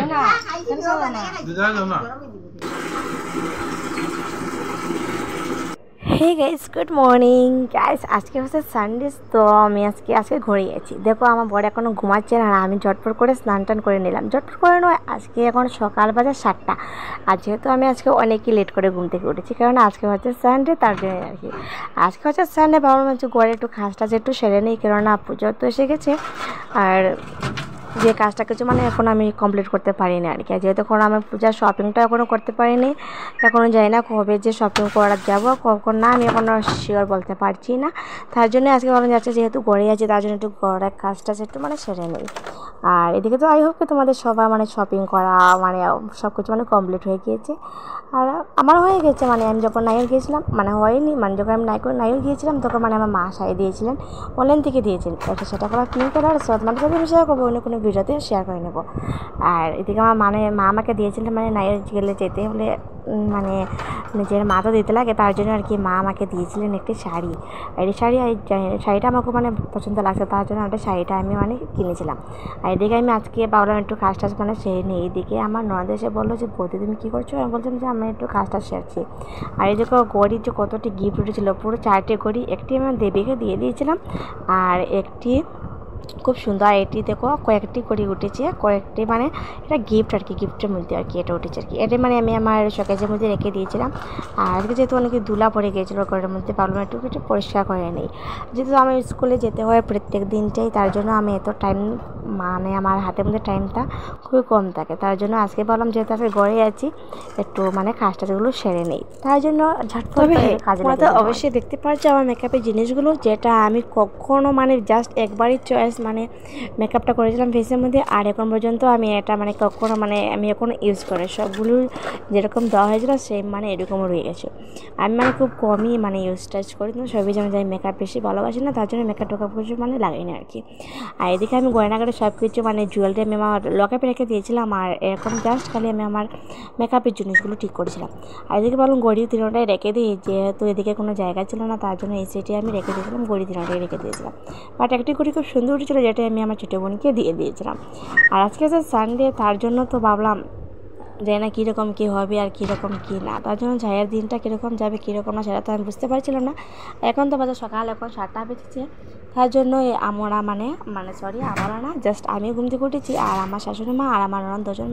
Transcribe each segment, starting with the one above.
হে guys, good morning guys. আজকে হচ্ছে Sunday, তো আমি আজকে ঘুরে গেছি। দেখো আমার বড় এখনও ঘুমাচ্ছে আর আমি ঝটপট করে স্নান টান করে নিলাম। ঝটপট করে নয়, আজকে এখন সকাল বাজে 7টা। আর যেহেতু আমি আজকে অনেকই লেট করে ঘুম থেকে উঠেছি, কারণ আজকে হচ্ছে সানডে, তার জন্য আর কি। আজকে হচ্ছে সানডে, ভাবলাম হচ্ছে ঘরে একটু খাসটা একটু সেরে নিই, কেননা পুজো তো এসে গেছে। আর যে কাজটা কিছু এখন আমি কমপ্লিট করতে পারিনি আর কি। যেহেতু এখন আমি পূজার শপিংটা এখনও করতে পারিনি, এখনও যাই না কবে যে শপিং করার যাবো কখন না, আমি এখনও শিওর বলতে পারছি না। তার জন্য আজকে ভাবলাম যাচ্ছে, যেহেতু ঘরে আছে তার জন্য একটু ঘরের কাজটা একটু সেরে নিই। আর এদিকে তো আই হোপ তোমাদের সবার শপিং করা সব কিছু কমপ্লিট হয়ে গিয়েছে। আর আমার হয়ে গেছে, আমি যখন নাইর গিয়েছিলাম হয়নি, যখন আমি নাইর গিয়েছিলাম তখন আমার মা শাড়ি দিয়েছিলেন, অনলাইন থেকে দিয়েছিলেন। এটা সেটা করে পিঙ্ক কালার তোমাদের সাথে শেয়ার করবো, অন্য কোনো ভিডিওতে শেয়ার করে নেবো। আর এদিকে আমার মা আমাকে দিয়েছিলেন নাইর গেলে যেতে হলে নিজের মা তো দিতে লাগে, তার জন্য আর কি মা আমাকে দিয়েছিলেন একটি শাড়ি। আর এই শাড়িটা আমার খুব পছন্দ লাগছে, তার জন্য একটা শাড়িটা আমি কিনেছিলাম। আর এদিকে আমি আজকে ভাবলাম একটু কাজ টাজ সেরে নিই। এইদিকে আমার ননদ এসে বললো যে বৌদি তুমি কী করছো? আমি বলছিলাম যে আমি একটু কাজটা সেরছি। আর এই যে গড়ির যে কতটি গিফট উঠেছিলো, পুরো 4টে গড়ি। একটি আমি দেবীকে দিয়ে দিয়েছিলাম, আর একটি খুব সুন্দর, এটি দেখো কয়েকটি করে উঠেছে, কয়েকটি এটা গিফট আর কি, গিফটের মধ্যে আর কি এটা উঠেছে আর কি। এটা আমি আমার শোকেজের মধ্যে রেখে দিয়েছিলাম। আর আজকে যেহেতু অনেকে ধুলা পড়ে গিয়েছিলো ঘরের মধ্যে, ভাবলাম একটু পরিষ্কার করে নেই। যেহেতু আমার স্কুলে যেতে হয় প্রত্যেক দিনটাই, তার জন্য আমি এত টাইম আমার হাতের মধ্যে টাইমটা খুবই কম থাকে। তার জন্য আজকে ভাবলাম যেহেতু আজকে ঘরে আছি, একটু কাজ টাজগুলো সেরে নেই, তার জন্য ঝটপট কাজে লাগে। অবশ্যই দেখতে পাচ্ছি আমার মেকআপের জিনিসগুলো, যেটা আমি কখনো জাস্ট একবারই চয়েস মেকআপটা করেছিলাম ফেসের মধ্যে। আর এখন পর্যন্ত আমি এটা কখনো আমি এখন ইউজ করে সবগুলো যেরকম দেওয়া হয়েছিল সেম এরকমও রয়ে গেছে। আমি খুব কমই ইউজ টাচ করি, কিন্তু সবই যাই মেকআপ বেশি ভালোবাসি না, তার জন্য মেকআপ টোকআপ কিছু লাগাই না আর কি। আর এদিকে আমি গয়নাঘাটে সব কিছু জুয়েলারি আমি আমার লকেপে রেখে দিয়েছিলাম, আর এরকম জাস্ট খালি আমি আমার মেকআপের জিনিসগুলো ঠিক করেছিলাম। আর এদিকে বললাম গড়ি তিনটাই রেখে দিই, যেহেতু এদিকে কোনো জায়গা ছিল না, তার জন্য এই সেটি আমি রেখে দিয়েছিলাম, গড়ি তিনটাই রেখে দিয়েছিলাম। বাট একটি গড়ি খুব সুন্দর উঠেছিলো, যেটা আমি আমার ছোটো বোনকে দিয়ে দিয়েছিলাম। আর আজকে আছে সানডে, তার জন্য তো ভাবলাম জানি না কীরকম কী হবে আর কীরকম কী না, তার জন্য জায়ের দিনটা কীরকম যাবে কীরকম না সেটা তো আমি বুঝতে পারছিলাম না। এখন তো বাজে সকাল, এখন 7টা বেজেছে। তার জন্য আমরা আমরা না, জাস্ট আমি ঘুম থেকে উঠেছি, আর আমার শাশুড়ি মা আর আমার ননদ দুজন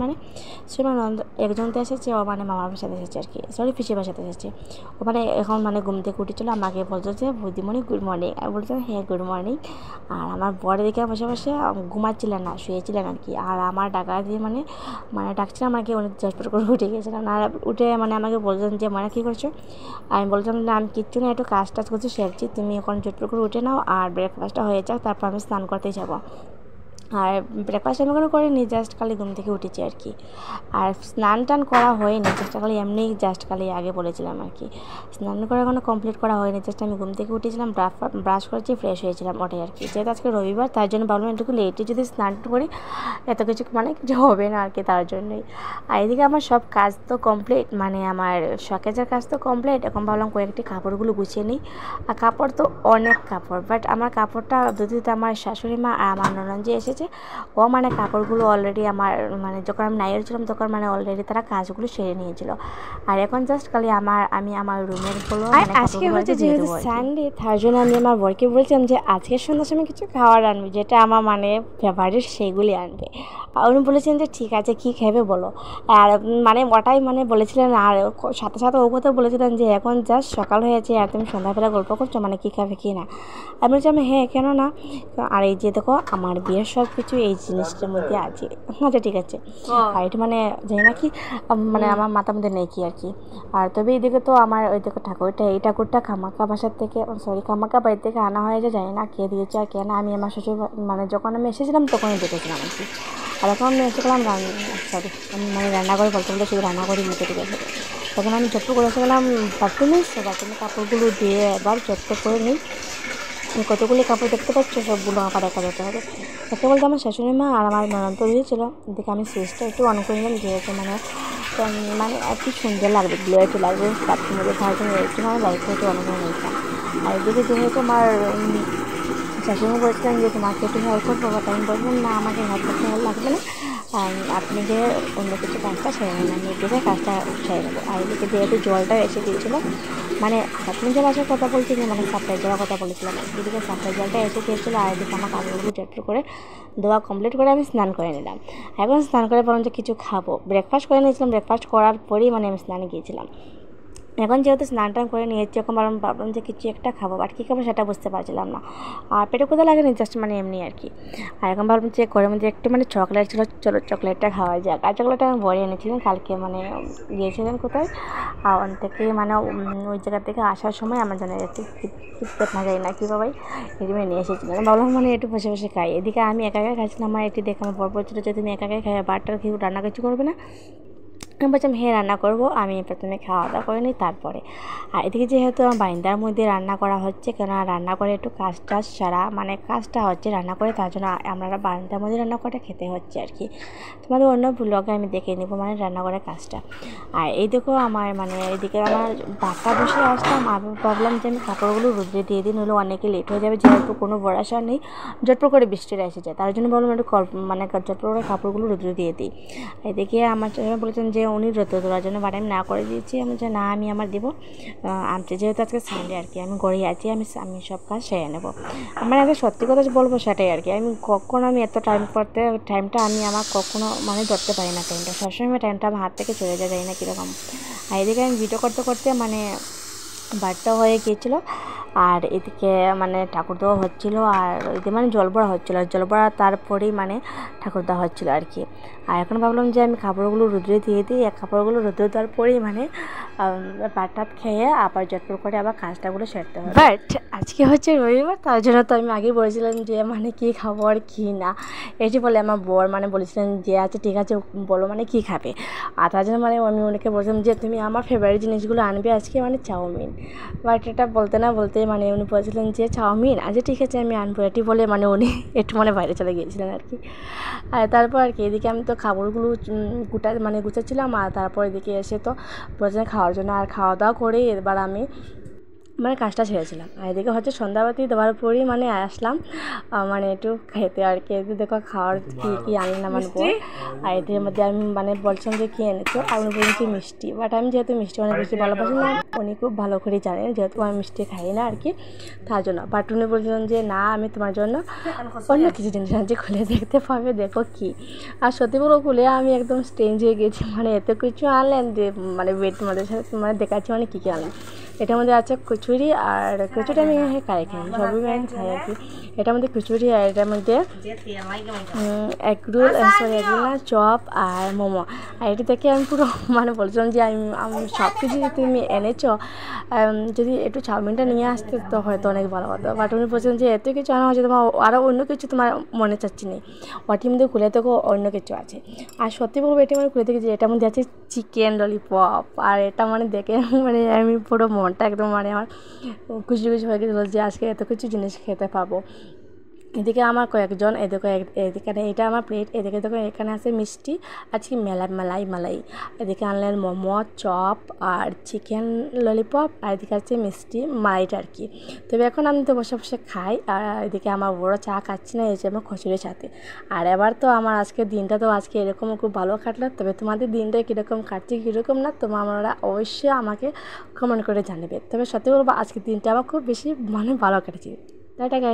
শ্রীমান ননদ একজন তো এসেছে, ও মামার বাসাতে এসেছে আর কি, পিসির বাসাতে এসেছে। ও এখন ঘুম থেকে উঠেছিল, আমাকে বলতো যে বৌদিমণি গুড মর্নিং। আমি বলছিলাম হ্যাঁ গুড মর্নিং। আর আমার বড় দিকে বসে বসে ঘুমাচ্ছিলেন না, শুয়েছিলেন আর কি। আর আমার ডাকা দিয়ে ডাকছিলাম আমাকে, অনেক ঝটপট করে উঠে গিয়েছিলাম। আর উঠে আমাকে বলছেন যে কী করছো? আমি বলছিলাম যে আমি কিচ্ছু না, একটু কাজ টাজ করছি সেরছি, তুমি এখন ঝটপট করে উঠে নাও আর ব্রেকফাস্টটা হয়ে যাক, তারপর আমি স্নান করতে যাবো। আর ব্রেকফাস্ট আমি কোনো করিনি, জাস্ট খালি ঘুম থেকে উঠেছি আর কি। আর স্নান টান করা হয়নি, জাস্ট খালি এমনি জাস্ট খালি আগে বলেছিলাম আর কি, স্নান করা এখনো কমপ্লিট করা হয়নি। জাস্ট আমি ঘুম থেকে উঠেছিলাম, ব্রাশ করেছি, ফ্রেশ হয়েছিলাম, ওটাই আর কি। যেহেতু আজকে রবিবার, তার জন্য ভাবলাম একটু লেটে যদি স্নান করি এত কিছু কিছু হবে না আর কি, তার জন্যই। আর এদিকে আমার সব কাজ তো কমপ্লিট, আমার শকেজের কাজ তো কমপ্লিট। এখন ভাবলাম কয়েকটি কাপড়গুলো গুছিয়ে নিই। আর কাপড় তো অনেক কাপড়, বাট আমার কাপড়টা দুদিতে আমার শাশুড়ি মা আর আমার ননদ যে এসেছে, ও কাপড়গুলো অলরেডি আমার যখন আমি নাইয়ের ছিলাম তখন অলরেডি তারা কাজগুলো সেরে নিয়েছিল। আর এখন জাস্ট খালি আমি আমার রুমের গুলো আজকে হচ্ছে যেহেতু সানডে, তার জন্য আমি আমার বরকে বলছিলাম যে আজকের সন্ধ্যার সময় কিছু খাবার আনবে, যেটা আমার ফেভারিট সেগুলি আনবে। আর উনি বলেছেন যে ঠিক আছে কী খাবে বলো। আর ওটাই বলেছিলেন। আর সাথে সাথে ও কথা বলেছিলেন যে এখন জাস্ট সকাল হয়েছে আর তুমি সন্ধ্যাবেলা গল্প করছো, কী খাবে কী না। আমি বলছিলাম হ্যাঁ কেন না। আর এই যে দেখো আমার বিয়ের সব কিছু এই জিনিসটার মধ্যে আছে। আচ্ছা ঠিক আছে। আর এটা জানি না কি আমার মাথার মধ্যে নেই কি আর কি। আর তবে এইদিকে তো আমার ওই দেখো ঠাকুরটা, এই ঠাকুরটা কামাখ্যা বাসার থেকে কামাখ্যা বাড়ি থেকে আনা হয়েছে, জানি না কে দিয়েছে আর কে না। আমি আমার শ্বশুর যখন আমি এসেছিলাম তখনই দেখেছিলাম আর কি। আর এখন আমি এসে গেলাম রান্নাঘরে, বলতে বলতে শুধু রান্নাঘরে মুখে ঠিক আছে। তখন আমি ছোট্ট করে এসে গেলাম বাথরুমে, বাথরুমে কাপড়গুলো দিয়ে এবার ছোট্ট করে নিই। কতগুলি কাপড় দেখতে পাচ্ছ, সবগুলো আবার একা যেতে হবে। একটা বলতে আমার শাশুড়ি মা আর আমার ননদ দিয়েছিল, দেখে আমি সুইচটা একটু অন করে নিলাম, যেহেতু একটু সুন্দর লাগবে, গ্লো একটু লাগবে বাথরুমের মধ্যে, তার জন্য একটু লাইটটা একটু অন করে নিয়েছিলাম। আর এদিকে যেহেতু আমার শাশুড়ি বলছিলেন যে তোমাকে একটু হেল্প করবো, বাট আমি বলছিলাম না আমাকে হেল্প করতে ভালো লাগবে না, আপনি যে অন্য কিছু কাজটা সেরে নেন, আমি এদিকে কাজটা সেরে নেবো। আর এদিকে যেহেতু জলটা এসে গিয়েছিলো, মানে আপনি যে বাসার কথা বলছি যে মানে সাপ্লাই জলের কথা বলেছিলাম, এদিকে সাপ্লাই জলটা এসে গিয়েছিলো। আর এদিকে আমার কাপড়গুলো চটপট করে ধোয়া কমপ্লিট করে আমি স্নান করে নিলাম। এখন স্নান করে বরঞ্চ কিছু খাবো, ব্রেকফাস্ট করে নিয়েছিলাম, ব্রেকফাস্ট করার পরেই মানে আমি স্নানে গিয়েছিলাম। এখন যেহেতু স্নান টান করে নিয়েছি, এখন ভাবলাম যে কিছু একটা খাবো, বাট কী খাবো সেটা বুঝতে পারছিলাম না। আর পেটে কোথাও লাগেনি, জাস্ট মানে এমনি আর কি। আর এখন ভাবলাম যে ঘরের মধ্যে একটু মানে চকলেট ছিল, চলো চকলেটটা খাওয়া যাক। আর চকলেটটা আমি বড়ি এনেছিলাম কালকে, মানে গিয়েছিলাম কোথায় আর ওখান থেকে মানে ওই জায়গা থেকে আসার সময় আমার জন্য একটু কিটক্যাট না যাই না কি বাবাই এরকম নিয়ে এসেছিলাম। ভাবলাম মানে একটু বসে বসে খাই। এদিকে আমি একা একা খাচ্ছিলাম। আমার এটি দেখে আমার বর বলছিল যে তুমি একা একাই খাই, বারটার কেউ রান্না কিছু করবে না। আমি বলছিলাম হ্যাঁ রান্না করবো, আমি প্রথমে খাওয়া দাওয়া করে নিই তারপরে। আর এদিকে যেহেতু আমার বারান্দার মধ্যে রান্না করা হচ্ছে, কেন রান্না করে একটু কাজ টাজ সারা মানে কাজটা হচ্ছে রান্না করে, তার জন্য আমরা বারান্দার মধ্যে রান্না করে খেতে হচ্ছে আর কি। তোমাদের অন্য ব্লগে আমি দেখে নেবো মানে রান্না করার কাজটা। আর এই দেখো আমার মানে এদিকে আমার ভাতটা বসে আসলাম। আমি ভাবলাম যে আমি কাপড়গুলো রোদ্রে দিয়ে দিই, নইলে অনেকে লেট হয়ে যাবে, যেহেতু কোনো ভরসা নেই, ঝটপট করে বৃষ্টিটা এসে যায়, তার জন্য ভাবলাম একটু মানে ঝটপট করে কাপড়গুলো রোদ্রে দিয়ে দিই। এদিকে আমার বলেছেন যে উনি রোদ্রে দেওয়ার জন্য, বাট আমি না করে দিয়েছি। আমি যে না আমি আমার দেবো, আমি যেহেতু আজকে সানডে আর কি, আমি ঘরেই আছি, আমি সব কাজ সেরে নেবো। আমার আগে সত্যি কথা বলবো সেটাই আর কি। আমি কখনো আমি এত টাইমটা আমি আমার কখনো মানে ধরতে পারি না টাইমটা, সবসময় টাইমটা আমার হাত থেকে চলে যায় না কীরকম। আর এদিকে আমি ভিডিও করতে করতে মানে বারটা হয়ে গিয়েছিলো। আর এদিকে মানে ঠাকুর দেওয়া হচ্ছিলো, আর এদিকে মানে জল ভরা হচ্ছিলো, আর জল ভরা তারপরেই মানে ঠাকুর দেওয়া হচ্ছিলো আর কি। আর এখন ভাবলাম যে আমি কাপড়গুলো রোদ্রে দিয়ে দিই, কাপড়গুলো রোদ্রে দেওয়ার পরেই মানে ভাত টাত খেয়ে আবার ঝটপট করে আবার কাজটাগুলো সেরতে হবে। বাট আজকে হচ্ছে রবিবার, তার জন্য তো আমি আগেই বলেছিলাম যে মানে কী খাবো আর কী না। এটি বলে আমার বর মানে বলেছিলেন যে আচ্ছা ঠিক আছে বলো মানে কী খাবে। আর তার জন্য মানে আমি ওনাকে বলছিলাম যে তুমি আমার ফেভারিট জিনিসগুলো আনবে আজকে, মানে চাউমিন। বাট এটা বলতে না বলতে মানে উনি বলছিলেন যে চাউমিন আচ্ছা ঠিক আছে আমি আনবো, এটি বলে মানে উনি একটু মানে বাইরে চলে গিয়েছিলেন আর কি। আর তারপর আর কি এদিকে আমি তো খাবারগুলো গুছাচ্ছিলাম। আর তারপর এদিকে এসে তো বলছিলেন খাওয়ার জন্য, আর খাওয়া দাওয়া করে এবার আমি মানে কাজটা ছেড়েছিলাম। আর এদিকে হচ্ছে সন্ধ্যাবাতি দেওয়ার পরেই মানে আসলাম মানে একটু খেতে আর কি। এদিকে দেখো খাওয়ার কী আনলেন আমার বউ। আর এদের মধ্যে আমি মানে বলছিলাম যে কী এনেছো, আর উনি বলছি মিষ্টি। বাট আমি যেহেতু মিষ্টি অনেক বেশি ভালোবাসি না, উনি খুব ভালো করেই জানেন যেহেতু আমি মিষ্টি খাই না আর কি, তার জন্য। বাট উনি বলছিলেন যে না আমি তোমার জন্য অন্য কিছু জিনিস আনছি, খুলে দেখতে পাবে দেখো কী। আর সত্যি বলো খুলে আমি একদম স্ট্রেঞ্জ হয়ে গেছি, মানে এত কিছু আনলেন যে মানে ওয়েট মধ্যে মানে দেখাচ্ছি মানে কী কী আনলেন। এটার মধ্যে আছে কচুরি, আর কচুরি আমি খাই সবই আমি খাই আর কি। এটার মধ্যে কচুরি, আর এটার মধ্যে এগ রোল না চপ আর মোমো। আর এটা থেকে আমি পুরো মানে বলছিলাম যে আমি সব কিছু যদি তুমি এনেছো, যদি একটু চাউমিনটা নিয়ে আসতে তো হয়তো অনেক ভালো হতো। বাট উনি বলছিলেন যে এত কিছু আনা হচ্ছে, তোমার আরও অন্য কিছু তোমার মনে চাচ্ছি নেই, ওটির মধ্যে খুলে থেকেও অন্য কিছু আছে। আর সত্যি বলবো এটি মানে খুলে থেকে যে এটার মধ্যে আছে চিকেন ললিপপ। আর এটা মানে দেখে মানে আমি পুরো মনটা একদম মানে আমার খুশি খুশি হয়ে গেছিলো যে আজকে এত কিছু জিনিস খেতে পাবো। এদিকে আমার কয়েকজন এদিকে এটা আমার প্লেট। এদিকে দেখো এখানে আছে মিষ্টি, আজকে মালাই। এদিকে আনলেন মোমো চপ আর চিকেন ললিপপ, আর এদিকে আছে মিষ্টি মালাইটা আর কি। তবে এখন আমি তো বসে বসে খাই। আর এদিকে আমার বড় চা খাচ্ছি না, এই যে আমার খিচুড়ির সাথে। আর এবার তো আমার আজকের দিনটা তো আজকে এরকম খুব ভালো কাটলো। তবে তোমাদের দিনটা কীরকম কাটছে কীরকম না তোমরা অবশ্যই আমাকে কমেন্ট করে জানাবে। তবে সত্যি বলবো আজকের দিনটা আমার খুব বেশি মানে ভালো কাটেছে। Tata guys.